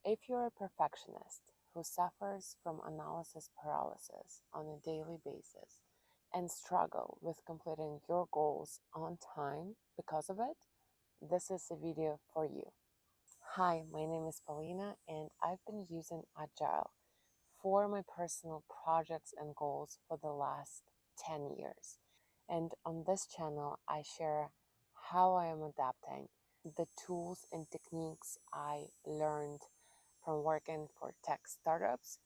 If you're a perfectionist who suffers from analysis paralysis on a daily basis and struggle with completing your goals on time because of it, this is a video for you. Hi, my name is Paulina and I've been using Agile for my personal projects and goals for the last 10 years. And on this channel, I share how I am adapting the tools and techniques I learned from working for tech startups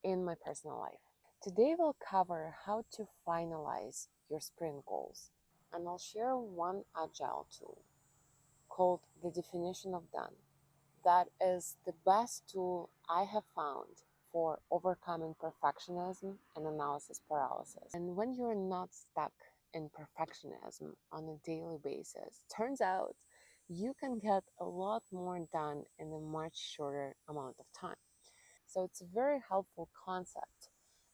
in my personal life. Today we'll cover how to finalize your sprint goals, and I'll share one agile tool called the definition of done. That is the best tool I have found for overcoming perfectionism and analysis paralysis. And when you're not stuck in perfectionism on a daily basis, turns out you can get a lot more done in a much shorter amount of time. So it's a very helpful concept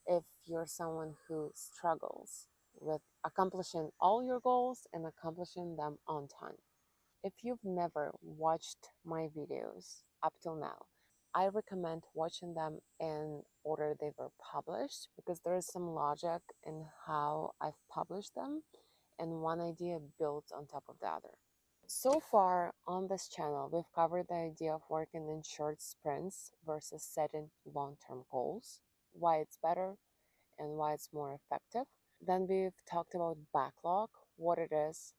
if you're someone who struggles with accomplishing all your goals and accomplishing them on time. If you've never watched my videos up till now, I recommend watching them in order they were published because there is some logic in how I've published them and one idea builds on top of the other. So far on this channel, we've covered the idea of working in short sprints versus setting long-term goals, why it's better and why it's more effective. Then we've talked about backlog, what it is,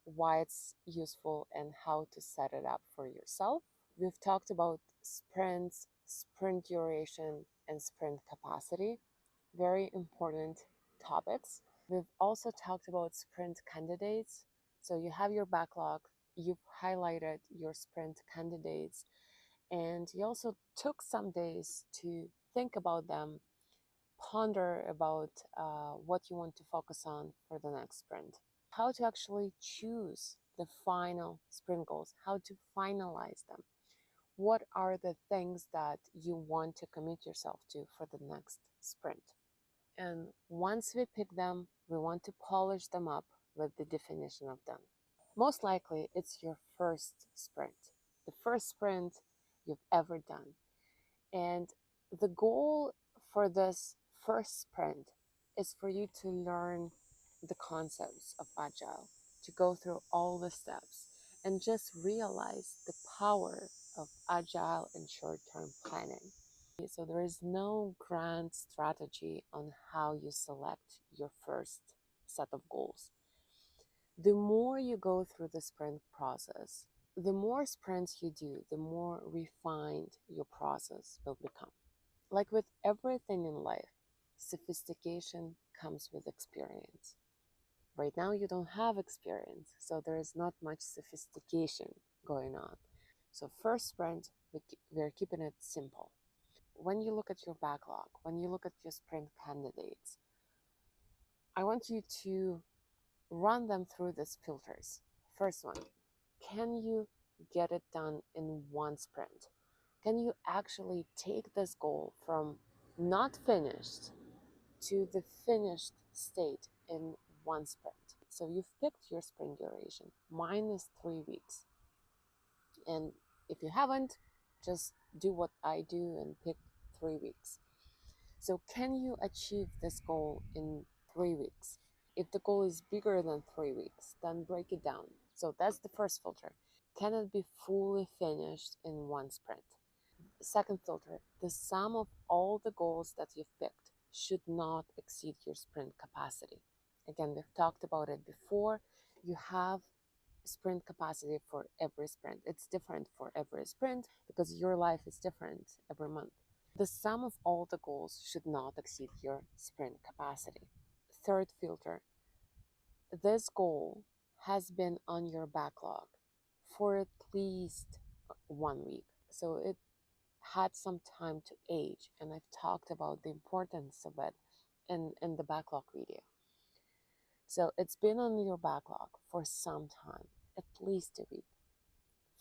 why it's useful, and how to set it up for yourself. We've talked about sprints, sprint duration, and sprint capacity, very important topics. We've also talked about sprint candidates. So you have your backlog, you've highlighted your sprint candidates, and you also took some days to think about them, ponder about what you want to focus on for the next sprint, how to actually choose the final sprint goals, how to finalize them. What are the things that you want to commit yourself to for the next sprint? And once we pick them, we want to polish them up with the definition of done. Most likely, it's your first sprint, the first sprint you've ever done. And the goal for this first sprint is for you to learn the concepts of Agile, to go through all the steps and just realize the power of Agile and short-term planning. So there is no grand strategy on how you select your first set of goals. The more you go through the sprint process, the more sprints you do, the more refined your process will become. Like with everything in life, sophistication comes with experience. Right now, you don't have experience, so there is not much sophistication going on. So, first sprint, we're keeping it simple. When you look at your backlog, when you look at your sprint candidates, I want you to run them through these filters. First one, can you get it done in one sprint? Can you actually take this goal from not finished to the finished state in one sprint? So you've picked your sprint duration. Mine is 3 weeks. And if you haven't, just do what I do and pick 3 weeks. So can you achieve this goal in 3 weeks? If the goal is bigger than 3 weeks, then break it down. So that's the first filter. Can it be fully finished in one sprint? Second filter, the sum of all the goals that you've picked should not exceed your sprint capacity. Again, we've talked about it before. You have sprint capacity for every sprint. It's different for every sprint because your life is different every month. The sum of all the goals should not exceed your sprint capacity. Third filter, this goal has been on your backlog for at least 1 week. So it had some time to age, and I've talked about the importance of it in the backlog video. So it's been on your backlog for some time, at least a week.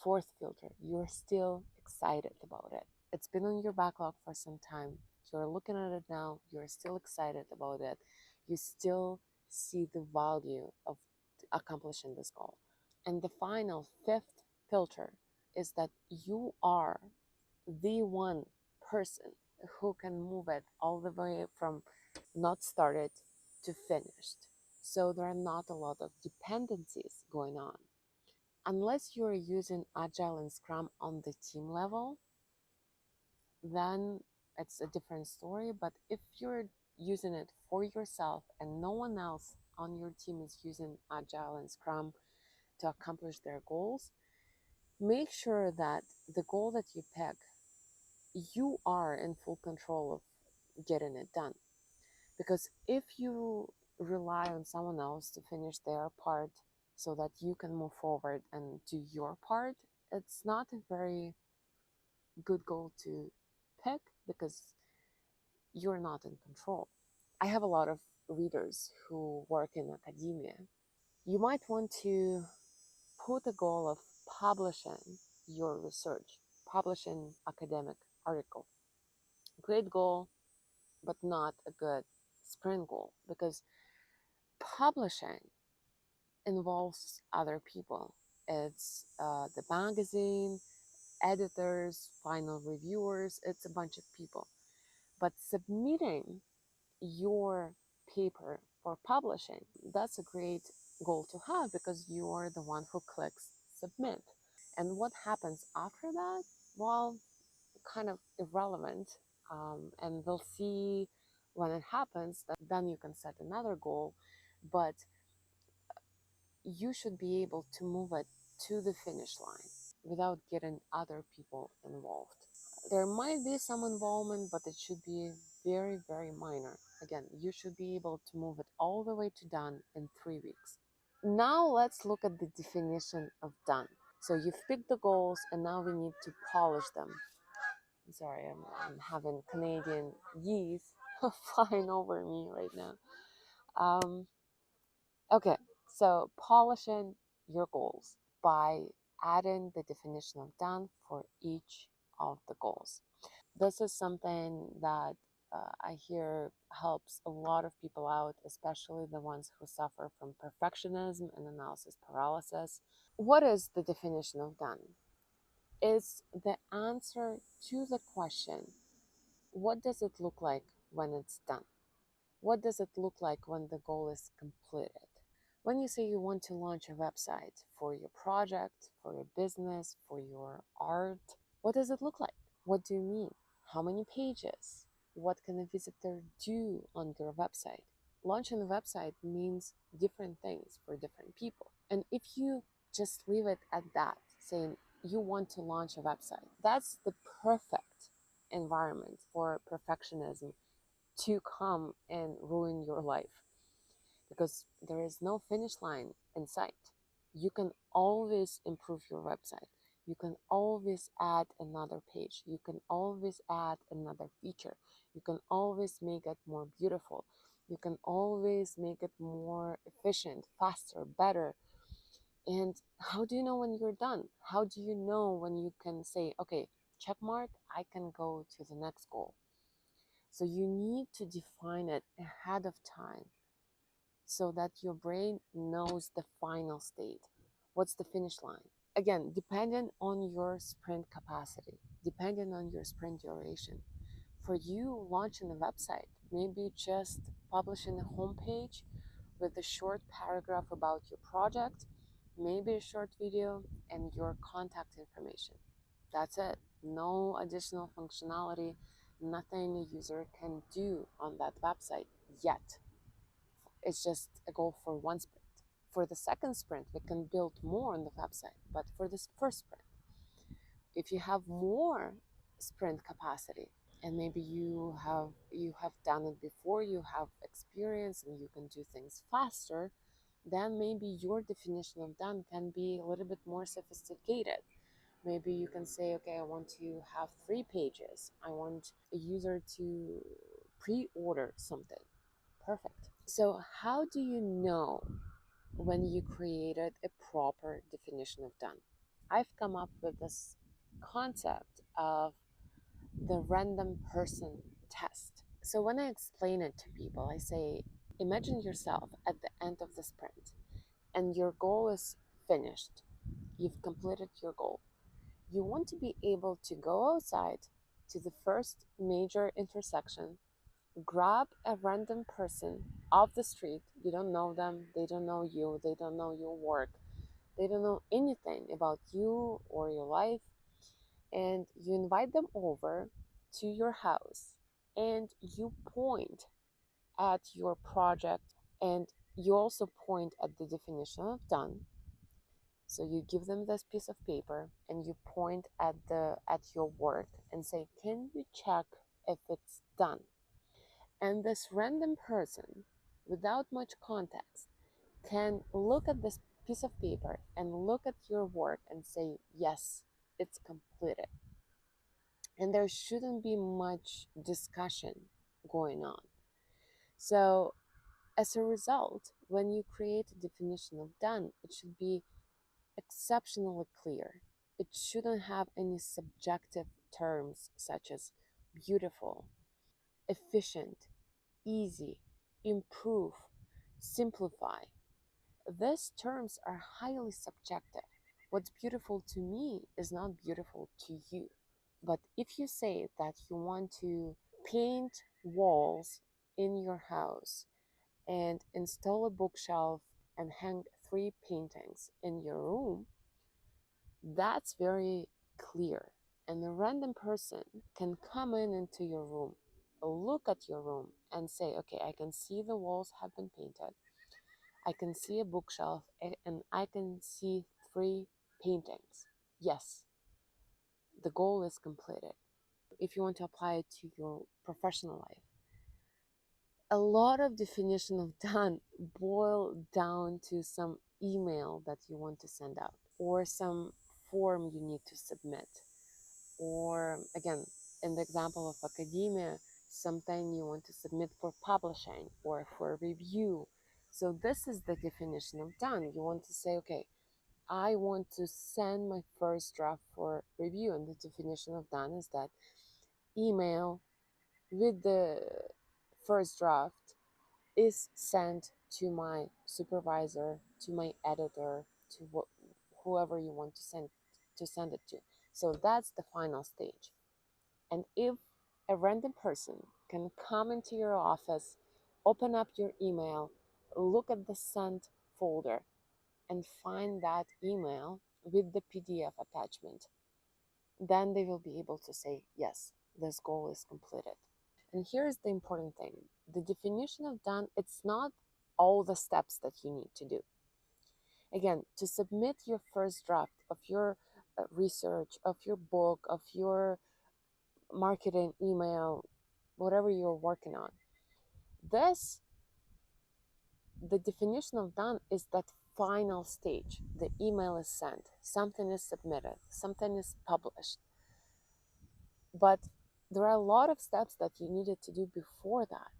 Fourth filter, you're still excited about it. It's been on your backlog for some time. You're looking at it now, you're still excited about it. You still see the value of accomplishing this goal. And the final fifth filter is that you are the one person who can move it all the way from not started to finished. So there are not a lot of dependencies going on. Unless you're using Agile and Scrum on the team level, then it's a different story. But if you're using it for yourself and no one else on your team is using Agile and Scrum to accomplish their goals, make sure that the goal that you pick, you are in full control of getting it done. Because if you rely on someone else to finish their part so that you can move forward and do your part, it's not a very good goal to pick because you're not in control. I have a lot of readers who work in academia. You might want to put a goal of publishing your research, publishing academic article. Great goal, but not a good sprint goal because publishing involves other people. It's the magazine, editors, final reviewers, it's a bunch of people. But submitting your paper for publishing, that's a great goal to have because you are the one who clicks submit. And what happens after that? Well, kind of irrelevant. And we'll see when it happens, that then you can set another goal. But you should be able to move it to the finish line without getting other people involved. There might be some involvement, but it should be very, very minor. Again, you should be able to move it all the way to done in 3 weeks. Now let's look at the definition of done. So you've picked the goals and now we need to polish them. I'm sorry, I'm having Canadian geese flying over me right now. Um, okay, so polishing your goals by adding the definition of done for each of the goals. This is something that I hear helps a lot of people out, especially the ones who suffer from perfectionism and analysis paralysis. What is the definition of done? It's the answer to the question, what does it look like when it's done? What does it look like when the goal is completed? When you say you want to launch a website for your project, for your business, for your art, what does it look like? What do you mean? How many pages? What can a visitor do on your website? Launching a website means different things for different people. And if you just leave it at that, saying you want to launch a website, that's the perfect environment for perfectionism to come and ruin your life because there is no finish line in sight. You can always improve your website. You can always add another page. You can always add another feature. You can always make it more beautiful. You can always make it more efficient, faster, better. And how do you know when you're done? How do you know when you can say, okay, check mark, I can go to the next goal? So you need to define it ahead of time so that your brain knows the final state. What's the finish line? Again, depending on your sprint capacity, depending on your sprint duration. For you, launching a website, maybe just publishing a homepage with a short paragraph about your project, maybe a short video, and your contact information. That's it. No additional functionality, nothing a user can do on that website yet. It's just a goal for one sprint. For the second sprint, we can build more on the website. But for this first sprint, if you have more sprint capacity and maybe you have done it before, you have experience and you can do things faster, then maybe your definition of done can be a little bit more sophisticated. Maybe you can say, okay, I want to have 3 pages. I want a user to pre-order something. Perfect. So how do you know when you created a proper definition of done? I've come up with this concept of the random person test. So when I explain it to people, I say, imagine yourself at the end of the sprint and your goal is finished. You've completed your goal. You want to be able to go outside to the first major intersection, grab a random person off the street. You don't know them, they don't know you, they don't know your work, they don't know anything about you or your life, and you invite them over to your house and you point at your project, and you also point at the definition of done. So you give them this piece of paper and you point at your work and say, can you check if it's done? And this random person, without much context, can look at this piece of paper and look at your work and say, yes, it's completed. And there shouldn't be much discussion going on. So, as a result, when you create a definition of done, it should be exceptionally clear. It shouldn't have any subjective terms such as beautiful, efficient, easy, improve, simplify. These terms are highly subjective. What's beautiful to me is not beautiful to you. But if you say that you want to paint walls in your house and install a bookshelf and hang three paintings in your room, that's very clear. And a random person can come into your room, look at your room, and say, okay, I can see the walls have been painted. I can see a bookshelf and I can see three paintings. Yes, the goal is completed. If you want to apply it to your professional life, a lot of definition of done boil down to some email that you want to send out or some form you need to submit, or again, in the example of academia, something you want to submit for publishing or for review. So this is the definition of done. You want to say, okay, I want to send my first draft for review, and the definition of done is that email with the first draft is sent to my supervisor, to my editor, to whoever you want to send it to. So that's the final stage. And if a random person can come into your office, open up your email, look at the sent folder, and find that email with the PDF attachment, then they will be able to say, yes, this goal is completed. And here's the important thing. The definition of done, it's not all the steps that you need to do. Again, to submit your first draft of your research, of your book, of your marketing email, whatever you're working on, this, the definition of done is that final stage. The email is sent, something is submitted, something is published. But there are a lot of steps that you needed to do before that.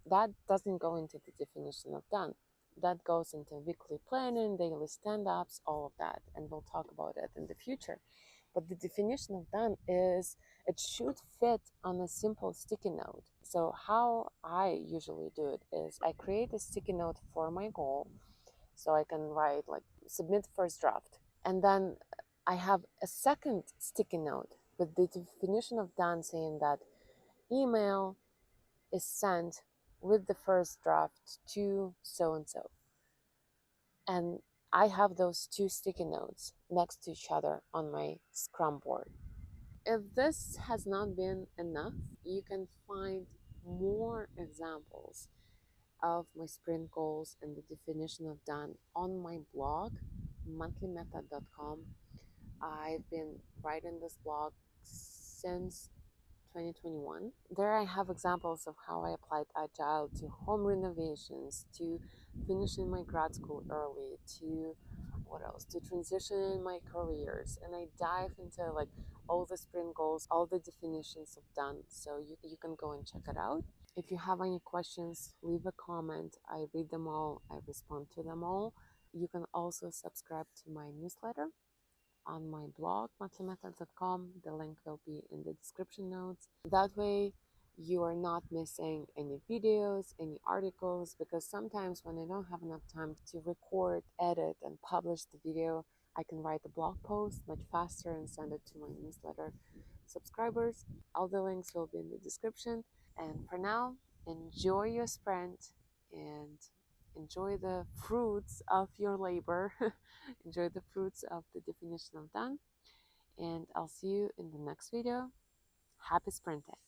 That doesn't go into the definition of done. That goes into weekly planning, daily stand-ups, all of that. And we'll talk about it in the future. But the definition of done is it should fit on a simple sticky note. So how I usually do it is I create a sticky note for my goal. So I can write like submit first draft. And then I have a second sticky note with the definition of done saying that email is sent with the first draft to so and so. And I have those two sticky notes next to each other on my Scrum board. If this has not been enough, you can find more examples of my sprint goals and the definition of done on my blog, monthlymethod.com. I've been writing this blog since 2021. There I have examples of how I applied Agile to home renovations, to finishing my grad school early, to what else, to transition in my careers. And I dive into like all the sprint goals, all the definitions of done. So you can go and check it out. If you have any questions, leave a comment. I read them all, I respond to them all. You can also subscribe to my newsletter on my blog, monthlymethod.com. The link will be in the description notes. That way, you are not missing any videos, any articles, because sometimes when I don't have enough time to record, edit, and publish the video, I can write a blog post much faster and send it to my newsletter subscribers. All the links will be in the description. And for now, enjoy your sprint and enjoy the fruits of your labor. Enjoy the fruits of the definition of done. And I'll see you in the next video. Happy sprinting!